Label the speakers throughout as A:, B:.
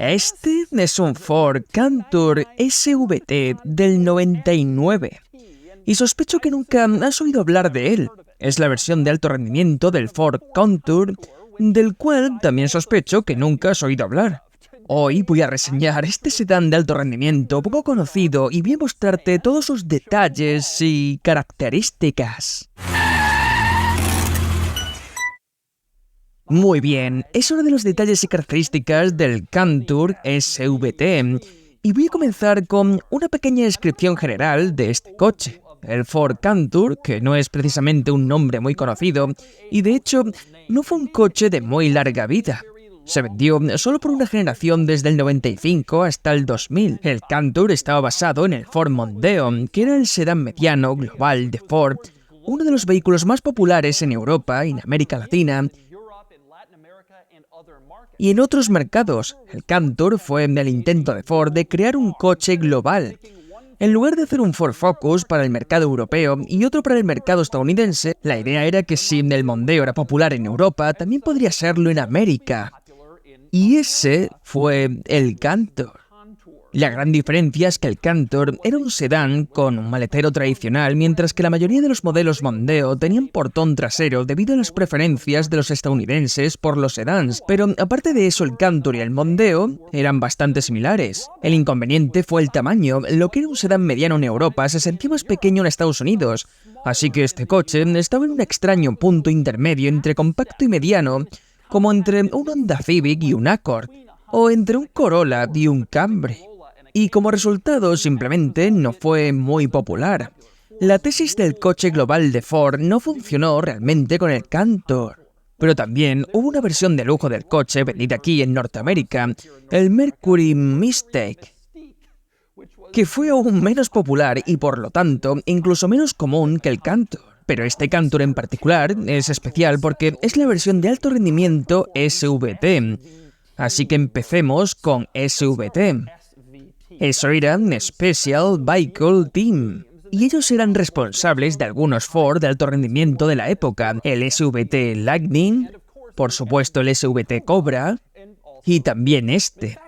A: Este es un Ford Contour SVT del 99 y sospecho que nunca has oído hablar de él. Es la versión de alto rendimiento del Ford Contour, del cual también sospecho que nunca has oído hablar. Hoy voy a reseñar este sedán de alto rendimiento poco conocido y voy a mostrarte todos sus detalles y características. Muy bien, es uno de los detalles y características del Contour SVT y voy a comenzar con una pequeña descripción general de este coche. El Ford Contour, que no es precisamente un nombre muy conocido, y de hecho no fue un coche de muy larga vida. Se vendió solo por una generación desde el 95 hasta el 2000. El Contour estaba basado en el Ford Mondeo, que era el sedán mediano global de Ford, uno de los vehículos más populares en Europa y en América Latina, y en otros mercados. El Contour fue el intento de Ford de crear un coche global. En lugar de hacer un Ford Focus para el mercado europeo y otro para el mercado estadounidense, la idea era que si el Mondeo era popular en Europa, también podría serlo en América. Y ese fue el Contour. La gran diferencia es que el Contour era un sedán con un maletero tradicional, mientras que la mayoría de los modelos Mondeo tenían portón trasero debido a las preferencias de los estadounidenses por los sedans. Pero aparte de eso, el Contour y el Mondeo eran bastante similares. El inconveniente fue el tamaño. Lo que era un sedán mediano en Europa se sentía más pequeño en Estados Unidos. Así que este coche estaba en un extraño punto intermedio entre compacto y mediano, como entre un Honda Civic y un Accord, o entre un Corolla y un Camry. Y como resultado simplemente no fue muy popular. La tesis del coche global de Ford no funcionó realmente con el Contour. Pero también hubo una versión de lujo del coche vendida aquí en Norteamérica, el Mercury Mystique, que fue aún menos popular y por lo tanto incluso menos común que el Contour. Pero este Contour en particular es especial porque es la versión de alto rendimiento SVT. Así que empecemos con SVT. Eso era Special Vehicle Team, y ellos eran responsables de algunos Ford de alto rendimiento de la época, el SVT Lightning, por supuesto el SVT Cobra, y también este.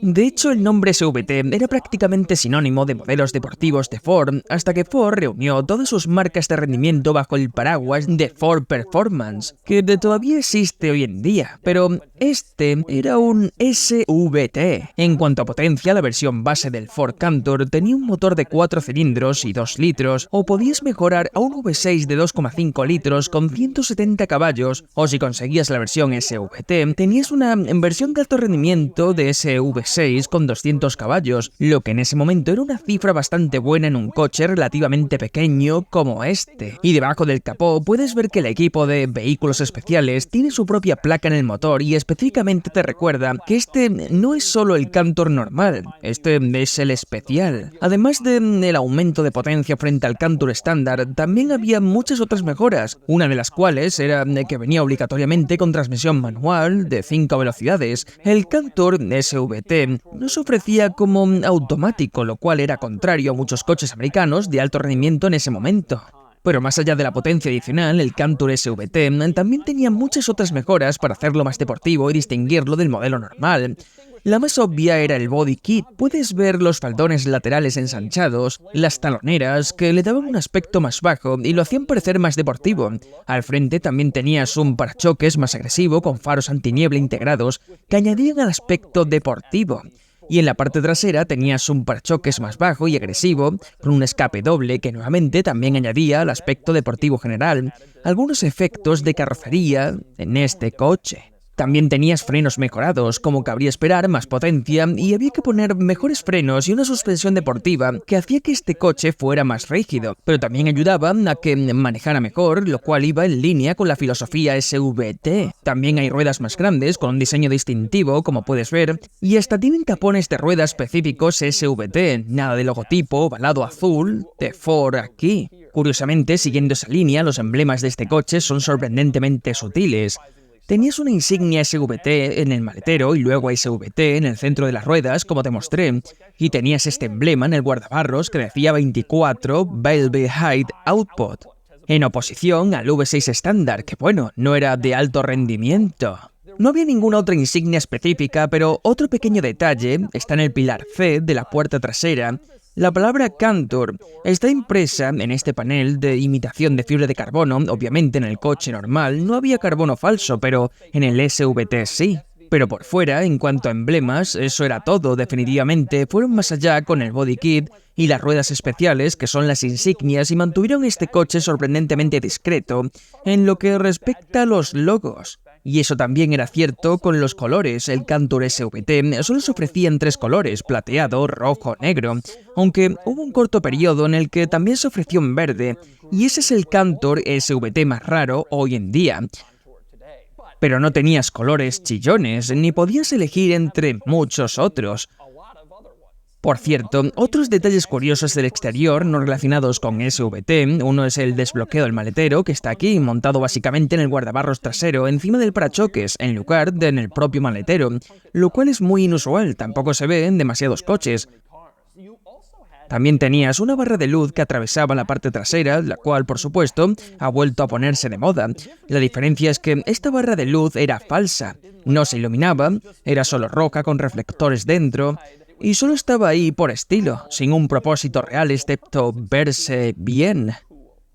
A: De hecho, el nombre SVT era prácticamente sinónimo de modelos deportivos de Ford, hasta que Ford reunió todas sus marcas de rendimiento bajo el paraguas de Ford Performance, que todavía existe hoy en día, pero este era un SVT. En cuanto a potencia, la versión base del Ford Contour tenía un motor de 4 cilindros y 2 litros, o podías mejorar a un V6 de 2,5 litros con 170 caballos, o si conseguías la versión SVT, tenías una versión de alto rendimiento de SV6 con 200 caballos, lo que en ese momento era una cifra bastante buena en un coche relativamente pequeño como este. Y debajo del capó puedes ver que el equipo de vehículos especiales tiene su propia placa en el motor y específicamente te recuerda que este no es solo el Contour normal, este es el especial. Además del aumento de potencia frente al Contour estándar, también había muchas otras mejoras, una de las cuales era que venía obligatoriamente con transmisión manual de 5 velocidades. El Contour SVT no se ofrecía como automático, lo cual era contrario a muchos coches americanos de alto rendimiento en ese momento. Pero más allá de la potencia adicional, el Contour SVT también tenía muchas otras mejoras para hacerlo más deportivo y distinguirlo del modelo normal. La más obvia era el body kit. Puedes ver los faldones laterales ensanchados, las taloneras, que le daban un aspecto más bajo y lo hacían parecer más deportivo. Al frente también tenías un parachoques más agresivo con faros antiniebla integrados que añadían al aspecto deportivo. Y en la parte trasera tenías un parachoques más bajo y agresivo, con un escape doble que nuevamente también añadía al aspecto deportivo general algunos efectos de carrocería en este coche. También tenías frenos mejorados, como cabría esperar, más potencia, y había que poner mejores frenos y una suspensión deportiva que hacía que este coche fuera más rígido, pero también ayudaba a que manejara mejor, lo cual iba en línea con la filosofía SVT. También hay ruedas más grandes, con un diseño distintivo, como puedes ver, y hasta tienen tapones de ruedas específicos SVT, nada de logotipo ovalado azul de Ford aquí. Curiosamente, siguiendo esa línea, los emblemas de este coche son sorprendentemente sutiles. Tenías una insignia SVT en el maletero y luego SVT en el centro de las ruedas, como te mostré, y tenías este emblema en el guardabarros que decía 24 Velvet Height Output, en oposición al V6 estándar, que bueno, no era de alto rendimiento. No había ninguna otra insignia específica, pero otro pequeño detalle está en el pilar C de la puerta trasera. La palabra Cantor está impresa en este panel de imitación de fibra de carbono. Obviamente en el coche normal no había carbono falso, pero en el SVT sí. Pero por fuera, en cuanto a emblemas, eso era todo, definitivamente. Fueron más allá con el body kit y las ruedas especiales, que son las insignias, y mantuvieron este coche sorprendentemente discreto en lo que respecta a los logos. Y eso también era cierto con los colores. El Cantor SVT solo se ofrecía en 3 colores, plateado, rojo, negro, aunque hubo un corto periodo en el que también se ofreció en verde, y ese es el Cantor SVT más raro hoy en día. Pero no tenías colores chillones, ni podías elegir entre muchos otros. Por cierto, otros detalles curiosos del exterior no relacionados con SVT, uno es el desbloqueo del maletero, que está aquí, montado básicamente en el guardabarros trasero, encima del parachoques, en lugar de en el propio maletero, lo cual es muy inusual, tampoco se ve en demasiados coches. También tenías una barra de luz que atravesaba la parte trasera, la cual, por supuesto, ha vuelto a ponerse de moda. La diferencia es que esta barra de luz era falsa, no se iluminaba, era solo roja con reflectores dentro, y solo estaba ahí por estilo, sin un propósito real excepto verse bien.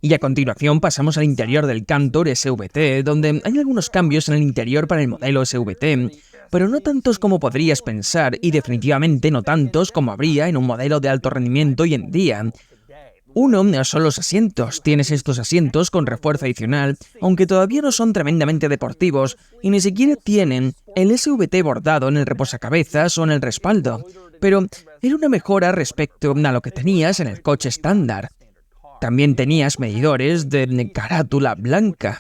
A: Y a continuación pasamos al interior del Cantor SVT, donde hay algunos cambios en el interior para el modelo SVT, pero no tantos como podrías pensar y definitivamente no tantos como habría en un modelo de alto rendimiento hoy en día. Uno son los asientos. Tienes estos asientos con refuerzo adicional, aunque todavía no son tremendamente deportivos y ni siquiera tienen el SVT bordado en el reposacabezas o en el respaldo, pero era una mejora respecto a lo que tenías en el coche estándar. También tenías medidores de carátula blanca,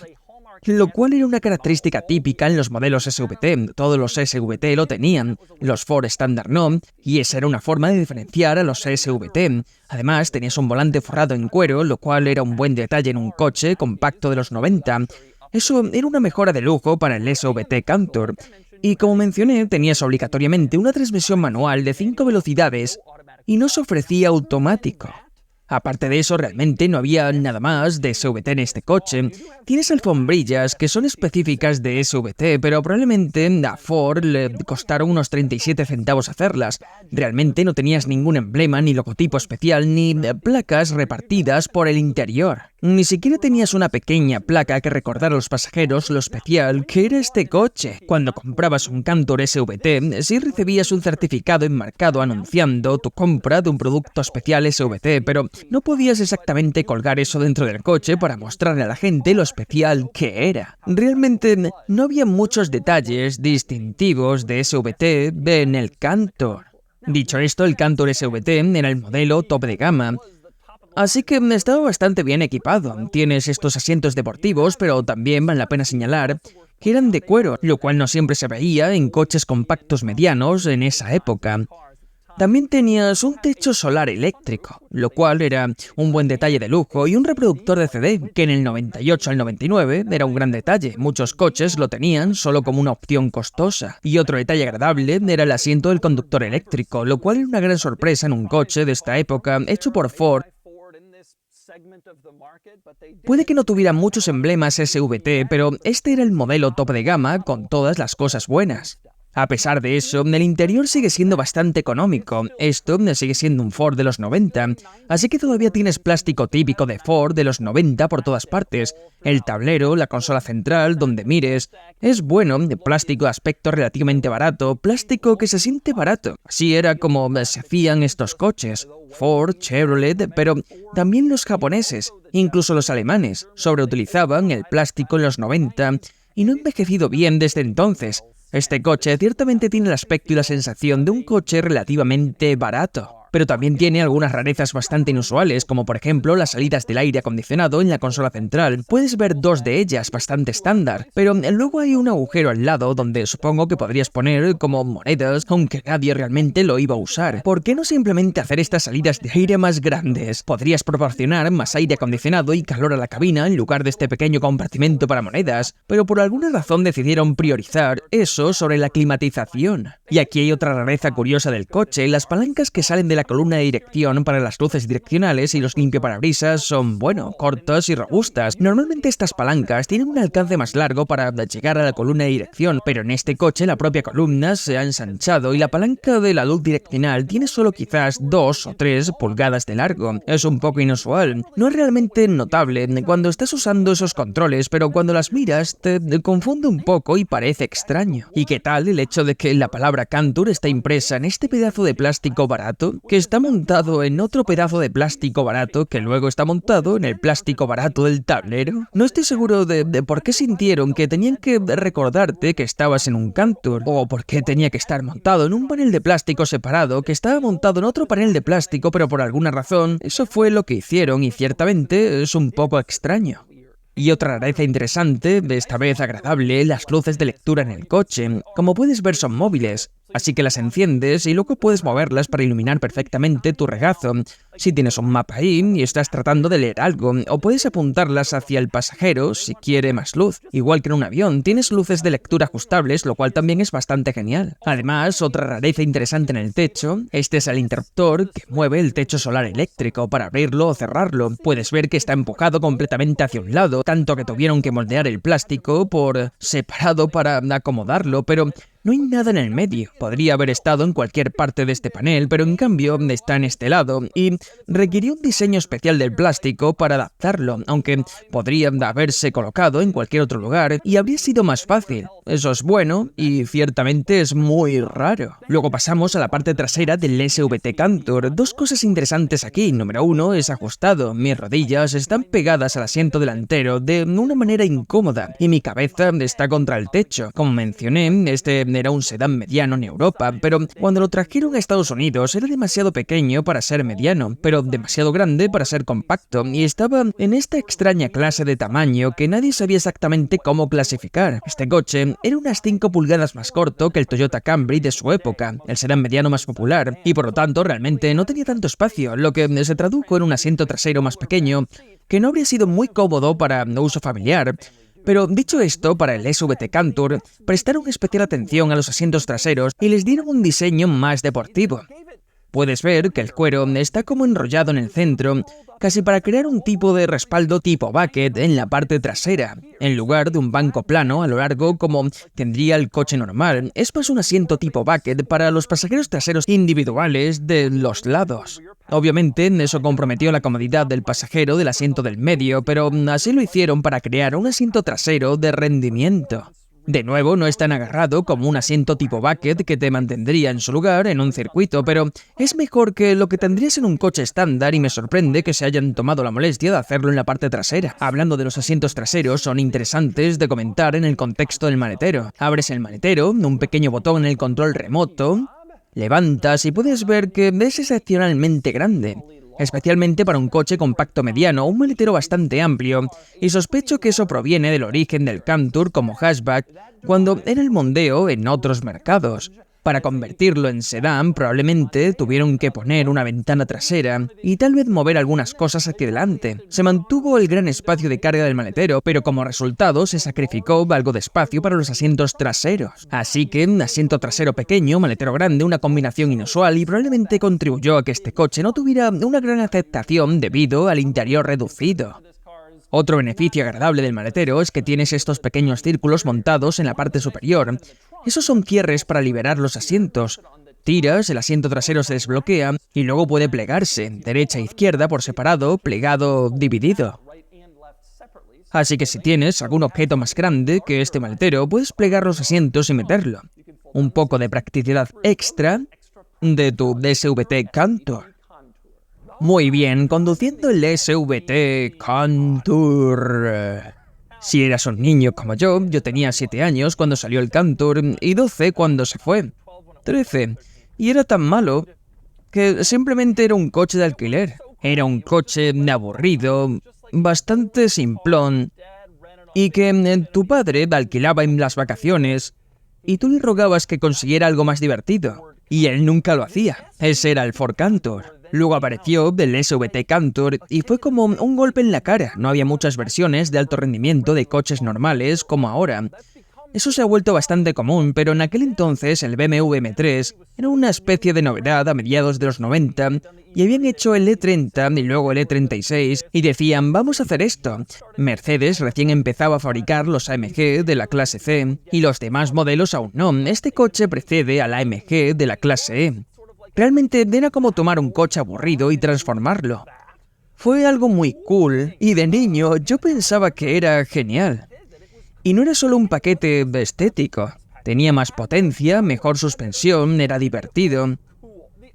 A: lo cual era una característica típica en los modelos SVT. Todos los SVT lo tenían, los Ford estándar no, y esa era una forma de diferenciar a los SVT. Además, tenías un volante forrado en cuero, lo cual era un buen detalle en un coche compacto de los 90. Eso era una mejora de lujo para el SVT Cantor. Y como mencioné, tenías obligatoriamente una transmisión manual de 5 velocidades y no se ofrecía automático. Aparte de eso, realmente no había nada más de SVT en este coche. Tienes alfombrillas que son específicas de SVT, pero probablemente a Ford le costaron unos 37 centavos hacerlas. Realmente no tenías ningún emblema, ni logotipo especial, ni placas repartidas por el interior. Ni siquiera tenías una pequeña placa que recordara a los pasajeros lo especial que era este coche. Cuando comprabas un Cantor SVT, sí recibías un certificado enmarcado anunciando tu compra de un producto especial SVT, pero no podías exactamente colgar eso dentro del coche para mostrarle a la gente lo especial que era. Realmente no había muchos detalles distintivos de SVT en el Cantor. Dicho esto, el Cantor SVT era el modelo top de gama, así que estaba bastante bien equipado. Tienes estos asientos deportivos, pero también vale la pena señalar que eran de cuero, lo cual no siempre se veía en coches compactos medianos en esa época. También tenías un techo solar eléctrico, lo cual era un buen detalle de lujo, y un reproductor de CD, que en el 98 al 99 era un gran detalle. Muchos coches lo tenían solo como una opción costosa. Y otro detalle agradable era el asiento del conductor eléctrico, lo cual era una gran sorpresa en un coche de esta época, hecho por Ford. Puede que no tuviera muchos emblemas SVT, pero este era el modelo top de gama con todas las cosas buenas. A pesar de eso, el interior sigue siendo bastante económico. Esto sigue siendo un Ford de los 90, así que todavía tienes plástico típico de Ford de los 90 por todas partes. El tablero, la consola central, donde mires, es bueno, plástico de aspecto relativamente barato, plástico que se siente barato. Así era como se hacían estos coches. Ford, Chevrolet, pero también los japoneses, incluso los alemanes, sobreutilizaban el plástico en los 90 y no ha envejecido bien desde entonces. Este coche ciertamente tiene el aspecto y la sensación de un coche relativamente barato, pero también tiene algunas rarezas bastante inusuales, como por ejemplo las salidas del aire acondicionado en la consola central. Puedes ver 2 de ellas bastante estándar, pero luego hay un agujero al lado donde supongo que podrías poner como monedas, aunque nadie realmente lo iba a usar. ¿Por qué no simplemente hacer estas salidas de aire más grandes? Podrías proporcionar más aire acondicionado y calor a la cabina en lugar de este pequeño compartimento para monedas, pero por alguna razón decidieron priorizar eso sobre la climatización. Y aquí hay otra rareza curiosa del coche: las palancas que salen de la columna de dirección para las luces direccionales y los limpiaparabrisas son, bueno, cortas y robustas. Normalmente estas palancas tienen un alcance más largo para llegar a la columna de dirección, pero en este coche la propia columna se ha ensanchado y la palanca de la luz direccional tiene solo quizás 2 o 3 pulgadas de largo. Es un poco inusual. No es realmente notable cuando estás usando esos controles, pero cuando las miras te confunde un poco y parece extraño. ¿Y qué tal el hecho de que la palabra Cantur está impresa en este pedazo de plástico barato, que está montado en otro pedazo de plástico barato, que luego está montado en el plástico barato del tablero? No estoy seguro de por qué sintieron que tenían que recordarte que estabas en un Cantur, o por qué tenía que estar montado en un panel de plástico separado que estaba montado en otro panel de plástico, pero por alguna razón eso fue lo que hicieron y ciertamente es un poco extraño. Y otra rareza interesante, de esta vez agradable, las luces de lectura en el coche. Como puedes ver, son móviles, así que las enciendes y luego puedes moverlas para iluminar perfectamente tu regazo. Si tienes un mapa ahí y estás tratando de leer algo, o puedes apuntarlas hacia el pasajero si quiere más luz. Igual que en un avión, tienes luces de lectura ajustables, lo cual también es bastante genial. Además, otra rareza interesante en el techo, este es el interruptor que mueve el techo solar eléctrico para abrirlo o cerrarlo. Puedes ver que está empujado completamente hacia un lado, tanto que tuvieron que moldear el plástico por separado para acomodarlo, pero no hay nada en el medio. Podría haber estado en cualquier parte de este panel, pero en cambio está en este lado y requirió un diseño especial del plástico para adaptarlo, aunque podría haberse colocado en cualquier otro lugar y habría sido más fácil. Eso es bueno y ciertamente es muy raro. Luego pasamos a la parte trasera del SVT Cantur. Dos cosas interesantes aquí. Número uno, es ajustado. Mis rodillas están pegadas al asiento delantero de una manera incómoda y mi cabeza está contra el techo. Como mencioné, este era un sedán mediano en Europa, pero cuando lo trajeron a Estados Unidos era demasiado pequeño para ser mediano, pero demasiado grande para ser compacto, y estaba en esta extraña clase de tamaño que nadie sabía exactamente cómo clasificar. Este coche era unas 5 pulgadas más corto que el Toyota Camry de su época, el sedán mediano más popular, y por lo tanto realmente no tenía tanto espacio, lo que se tradujo en un asiento trasero más pequeño, que no habría sido muy cómodo para uso familiar. Pero dicho esto, para el SVT Cantur, prestaron especial atención a los asientos traseros y les dieron un diseño más deportivo. Puedes ver que el cuero está como enrollado en el centro, casi para crear un tipo de respaldo tipo bucket en la parte trasera, en lugar de un banco plano a lo largo como tendría el coche normal. Es más un asiento tipo bucket para los pasajeros traseros individuales de los lados. Obviamente, eso comprometió la comodidad del pasajero del asiento del medio, pero así lo hicieron para crear un asiento trasero de rendimiento. De nuevo, no es tan agarrado como un asiento tipo bucket que te mantendría en su lugar en un circuito, pero es mejor que lo que tendrías en un coche estándar y me sorprende que se hayan tomado la molestia de hacerlo en la parte trasera. Hablando de los asientos traseros, son interesantes de comentar en el contexto del maletero. Abres el maletero, un pequeño botón en el control remoto, levantas y puedes ver que es excepcionalmente grande, especialmente para un coche compacto mediano, un maletero bastante amplio, y sospecho que eso proviene del origen del Cantur como hatchback cuando era el Mondeo en otros mercados. Para convertirlo en sedán probablemente tuvieron que poner una ventana trasera y tal vez mover algunas cosas hacia adelante. Se mantuvo el gran espacio de carga del maletero, pero como resultado se sacrificó algo de espacio para los asientos traseros. Así que asiento trasero pequeño, maletero grande, una combinación inusual y probablemente contribuyó a que este coche no tuviera una gran aceptación debido al interior reducido. Otro beneficio agradable del maletero es que tienes estos pequeños círculos montados en la parte superior. Esos son cierres para liberar los asientos. Tiras, el asiento trasero se desbloquea y luego puede plegarse, derecha e izquierda por separado, plegado, dividido. Así que si tienes algún objeto más grande que este maletero, puedes plegar los asientos y meterlo. Un poco de practicidad extra de tu SVT Cantur. Muy bien, conduciendo el SVT Cantur. Si eras un niño como yo tenía 7 años cuando salió el Cantur y 12 cuando se fue. 13. Y era tan malo que simplemente era un coche de alquiler. Era un coche aburrido, bastante simplón, y que tu padre alquilaba en las vacaciones y tú le rogabas que consiguiera algo más divertido. Y él nunca lo hacía. Ese era el Ford Cantur. Luego apareció el SVT Cantur y fue como un golpe en la cara. No había muchas versiones de alto rendimiento de coches normales como ahora. Eso se ha vuelto bastante común, pero en aquel entonces el BMW M3 era una especie de novedad a mediados de los 90 y habían hecho el E30 y luego el E36 y decían, vamos a hacer esto. Mercedes recién empezaba a fabricar los AMG de la clase C y los demás modelos aún no. Este coche precede al AMG de la clase E. Realmente era como tomar un coche aburrido y transformarlo. Fue algo muy cool y de niño yo pensaba que era genial. Y no era solo un paquete estético. Tenía más potencia, mejor suspensión, era divertido.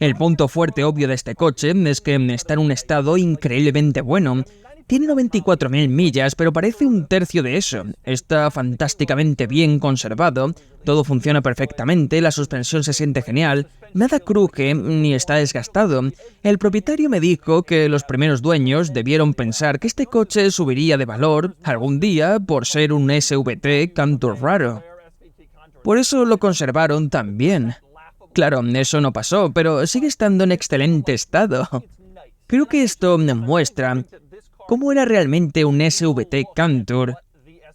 A: El punto fuerte obvio de este coche es que está en un estado increíblemente bueno. Tiene 94.000 millas, pero parece un tercio de eso. Está fantásticamente bien conservado, todo funciona perfectamente, la suspensión se siente genial, nada cruje ni está desgastado. El propietario me dijo que los primeros dueños debieron pensar que este coche subiría de valor algún día por ser un SVT Cantur raro. Por eso lo conservaron tan bien. Claro, eso no pasó, pero sigue estando en excelente estado. Creo que esto muestra cómo era realmente un SVT Cantur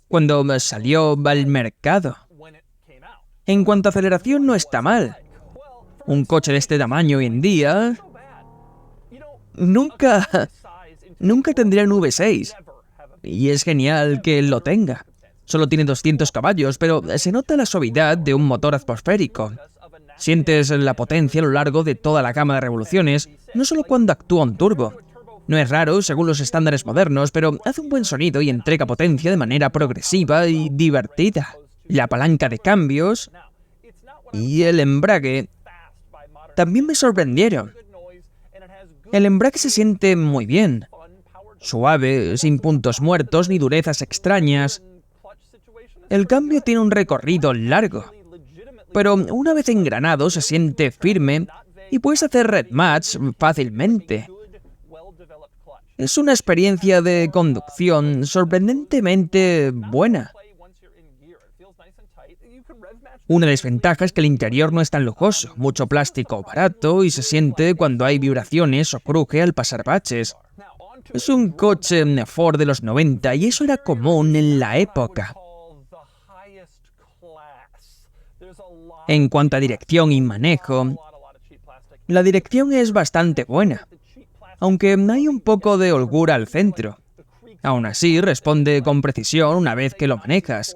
A: cuando salió al mercado. En cuanto a aceleración no está mal. Un coche de este tamaño hoy en día nunca tendría un V6. Y es genial que lo tenga. Solo tiene 200 caballos, pero se nota la suavidad de un motor atmosférico. Sientes la potencia a lo largo de toda la gama de revoluciones, no solo cuando actúa un turbo. No es raro según los estándares modernos, pero hace un buen sonido y entrega potencia de manera progresiva y divertida. La palanca de cambios y el embrague también me sorprendieron. El embrague se siente muy bien, suave, sin puntos muertos ni durezas extrañas. El cambio tiene un recorrido largo, pero una vez engranado se siente firme y puedes hacer red match fácilmente. Es una experiencia de conducción sorprendentemente buena. Una desventaja es que el interior no es tan lujoso, mucho plástico barato y se siente cuando hay vibraciones o cruje al pasar baches. Es un coche Ford de los 90 y eso era común en la época. En cuanto a dirección y manejo, la dirección es bastante buena, aunque hay un poco de holgura al centro. Aún así, responde con precisión una vez que lo manejas.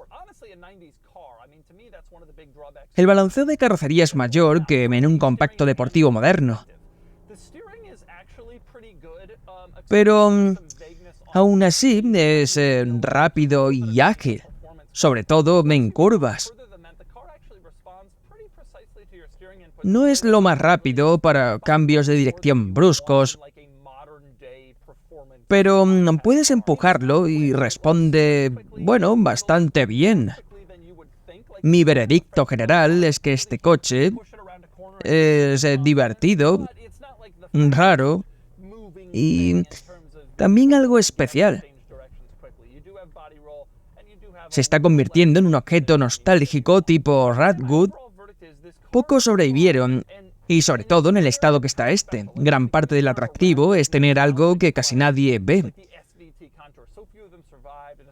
A: El balanceo de carrocería es mayor que en un compacto deportivo moderno. Pero aún así es rápido y ágil, sobre todo en curvas. No es lo más rápido para cambios de dirección bruscos, pero puedes empujarlo y responde, bueno, bastante bien. Mi veredicto general es que este coche es divertido, raro y también algo especial. Se está convirtiendo en un objeto nostálgico tipo Radwood. Pocos sobrevivieron, y sobre todo en el estado que está este. Gran parte del atractivo es tener algo que casi nadie ve.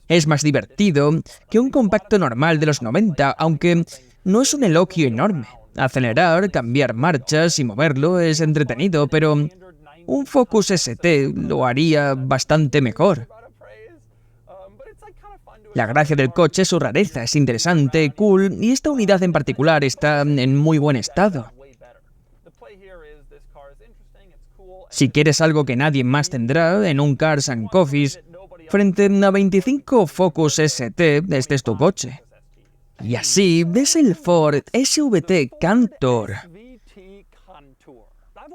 A: Es más divertido que un compacto normal de los 90, aunque no es un elogio enorme. Acelerar, cambiar marchas y moverlo es entretenido, pero un Focus ST lo haría bastante mejor. La gracia del coche es su rareza, es interesante, cool, y esta unidad en particular está en muy buen estado. Si quieres algo que nadie más tendrá en un Cars and Coffees, frente a 25 Focus ST, este es tu coche. Y así ves el Ford SVT Cantur.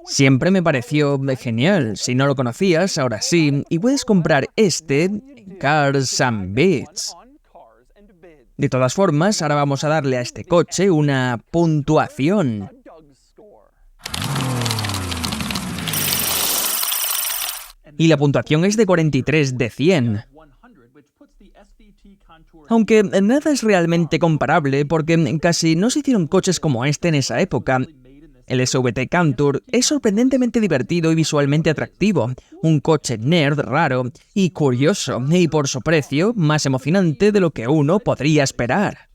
A: Siempre me pareció genial. Si no lo conocías, ahora sí, y puedes comprar este en Cars and Beats. De todas formas, ahora vamos a darle a este coche una puntuación. Y la puntuación es de 43 de 100. Aunque nada es realmente comparable porque casi no se hicieron coches como este en esa época. El SVT Cantur es sorprendentemente divertido y visualmente atractivo, un coche nerd raro y curioso, y por su precio, más emocionante de lo que uno podría esperar.